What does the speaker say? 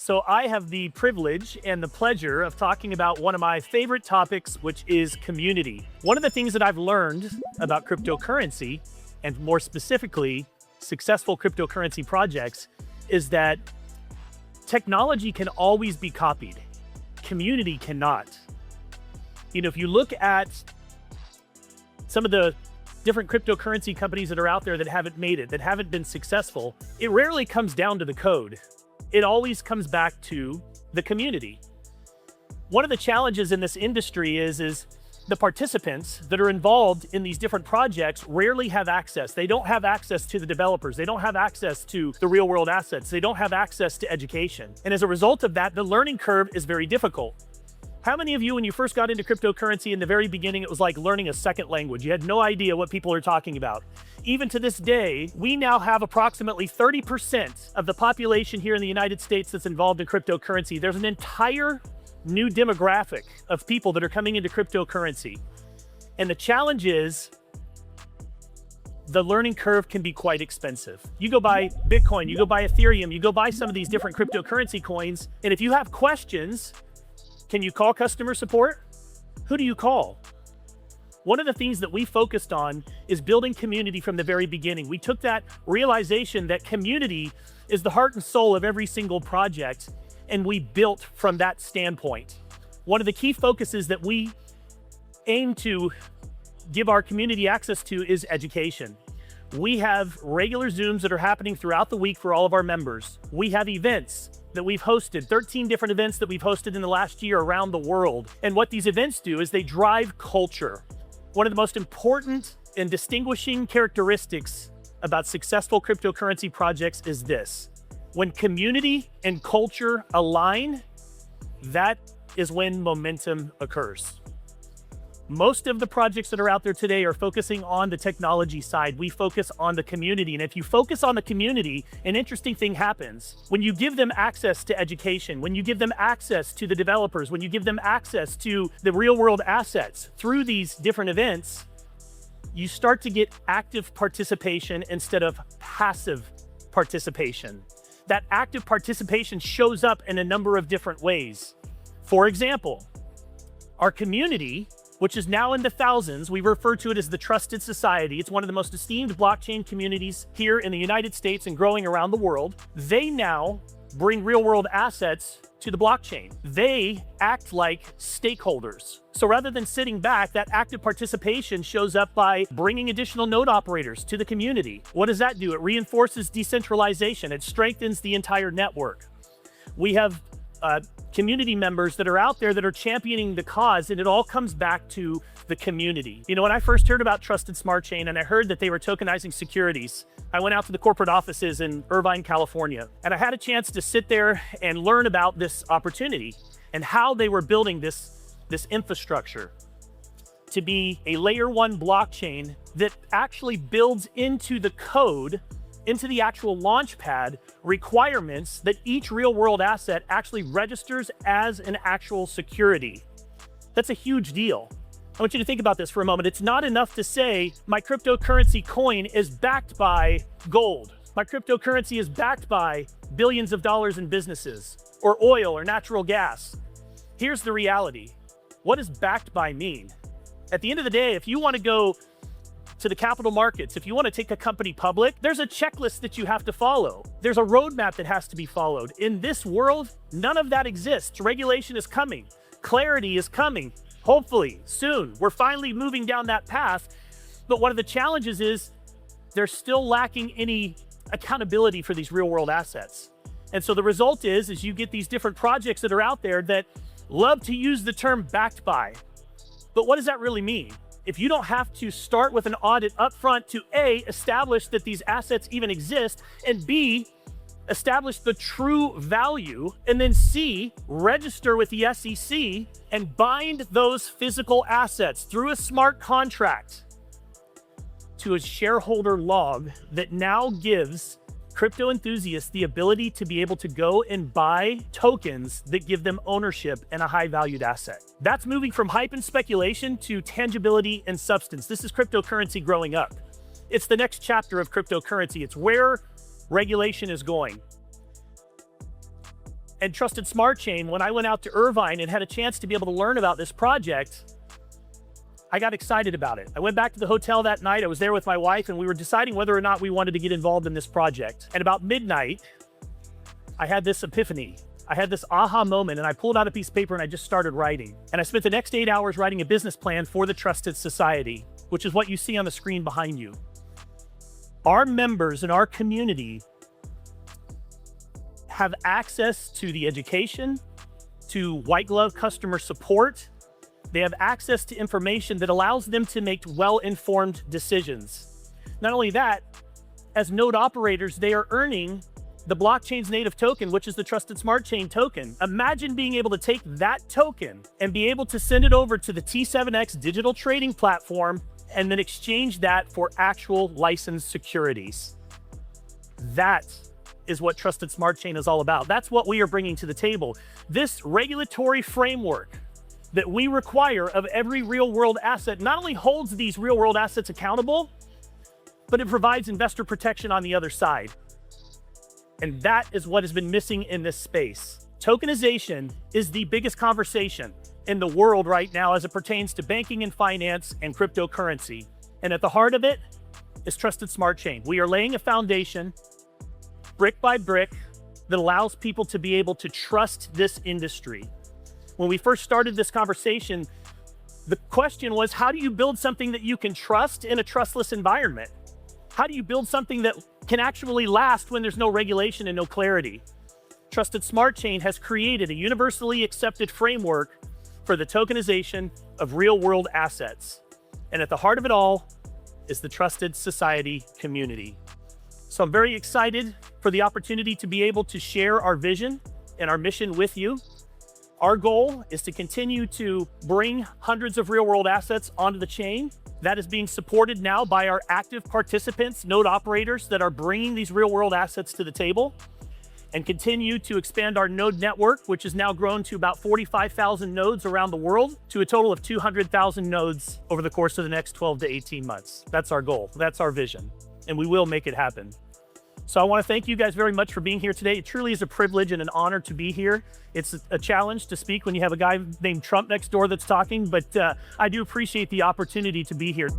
So I have the privilege and the pleasure of talking about one of my favorite topics, which is community. One of the things that I've learned about cryptocurrency, and more specifically, successful cryptocurrency projects, is that technology can always be copied. Community cannot. If you look at some of the different cryptocurrency companies that are out there that haven't made it, that haven't been successful, it rarely comes down to the code. It always comes back to the community. One of the challenges in this industry is the participants that are involved in these different projects rarely have access. They don't have access to the developers. They don't have access to the real world assets. They don't have access to education. And as a result of that, the learning curve is very difficult. How many of you, when you first got into cryptocurrency in the very beginning, it was like learning a second language? You had no idea what people are talking about. Even to this day, we now have approximately 30% of the population here in the United States that's involved in cryptocurrency. There's an entire new demographic of people that are coming into cryptocurrency. And the challenge is the learning curve can be quite expensive. You go buy Bitcoin, you go buy Ethereum, you go buy some of these different cryptocurrency coins, and if you have questions, can you call customer support? Who do you call? One of the things that we focused on is building community from the very beginning. We took that realization that community is the heart and soul of every single project, and we built from that standpoint. One of the key focuses that we aim to give our community access to is education. We have regular Zooms that are happening throughout the week for all of our members. We have events that we've hosted, 13 different events that we've hosted in the last year around the world. And what these events do is they drive culture. One of the most important and distinguishing characteristics about successful cryptocurrency projects is this. When community and culture align, that is when momentum occurs. Most of the projects that are out there today are focusing on the technology side. We focus on the community. And if you focus on the community, an interesting thing happens. When you give them access to education, when you give them access to the developers, when you give them access to the real world assets through these different events, you start to get active participation instead of passive participation. That active participation shows up in a number of different ways. For example, our community, which is now in the thousands, we refer to it as the Trusted Society. It's one of the most esteemed blockchain communities here in the United States and growing around the world. They now bring real-world assets to the blockchain. They act like stakeholders. So rather than sitting back, that active participation shows up by bringing additional node operators to the community. What does that do? It reinforces decentralization. It strengthens the entire network. We have community members that are out there that are championing the cause, and it all comes back to the community. When I first heard about Trusted Smart Chain and I heard that they were tokenizing securities, I went out to the corporate offices in Irvine, California, and I had a chance to sit there and learn about this opportunity and how they were building this infrastructure to be a layer 1 blockchain that actually builds into the code, into the actual launch pad, requirements that each real world asset actually registers as an actual security. That's a huge deal. I want you to think about this for a moment. It's not enough to say my cryptocurrency coin is backed by gold. My cryptocurrency is backed by billions of dollars in businesses, or oil or natural gas. Here's the reality. What does backed by mean? At the end of the day, if you want to go to the capital markets, if you want to take a company public, there's a checklist that you have to follow. There's a roadmap that has to be followed. In this world, none of that exists. Regulation is coming. Clarity is coming. Hopefully, soon. We're finally moving down that path. But one of the challenges is they're still lacking any accountability for these real world assets. And so the result is you get these different projects that are out there that love to use the term backed by. But what does that really mean? If you don't have to start with an audit up front to A, establish that these assets even exist, and B, establish the true value, and then C, register with the SEC and bind those physical assets through a smart contract to a shareholder log that now gives crypto enthusiasts the ability to be able to go and buy tokens that give them ownership in a high valued asset. That's moving from hype and speculation to tangibility and substance. This is cryptocurrency growing up. It's the next chapter of cryptocurrency. It's where regulation is going. And Trusted Smart Chain, when I went out to Irvine and had a chance to be able to learn about this project, I got excited about it. I went back to the hotel that night. I was there with my wife, and we were deciding whether or not we wanted to get involved in this project. And about midnight, I had this epiphany. I had this aha moment, and I pulled out a piece of paper and I just started writing. And I spent the next 8 hours writing a business plan for the Trusted Society, which is what you see on the screen behind you. Our members in our community have access to the education, to white glove customer support. They have access to information that allows them to make well-informed decisions. Not only that, as node operators, they are earning the blockchain's native token, which is the Trusted Smart Chain token. Imagine being able to take that token and be able to send it over to the T7X digital trading platform and then exchange that for actual licensed securities. That is what Trusted Smart Chain is all about. That's what we are bringing to the table. This regulatory framework that we require of every real-world asset not only holds these real-world assets accountable, but it provides investor protection on the other side. And that is what has been missing in this space. Tokenization is the biggest conversation in the world right now as it pertains to banking and finance and cryptocurrency. And at the heart of it is Trusted Smart Chain. We are laying a foundation, brick by brick, that allows people to be able to trust this industry. When we first started this conversation, the question was, how do you build something that you can trust in a trustless environment? How do you build something that can actually last when there's no regulation and no clarity? Trusted Smart Chain has created a universally accepted framework for the tokenization of real-world assets. And at the heart of it all is the Trusted Society community. So I'm very excited for the opportunity to be able to share our vision and our mission with you. Our goal is to continue to bring hundreds of real-world assets onto the chain. That is being supported now by our active participants, node operators that are bringing these real-world assets to the table, and continue to expand our node network, which has now grown to about 45,000 nodes around the world, to a total of 200,000 nodes over the course of the next 12 to 18 months. That's our goal. That's our vision, and we will make it happen. So I want to thank you guys very much for being here today. It truly is a privilege and an honor to be here. It's a challenge to speak when you have a guy named Trump next door that's talking, but I do appreciate the opportunity to be here.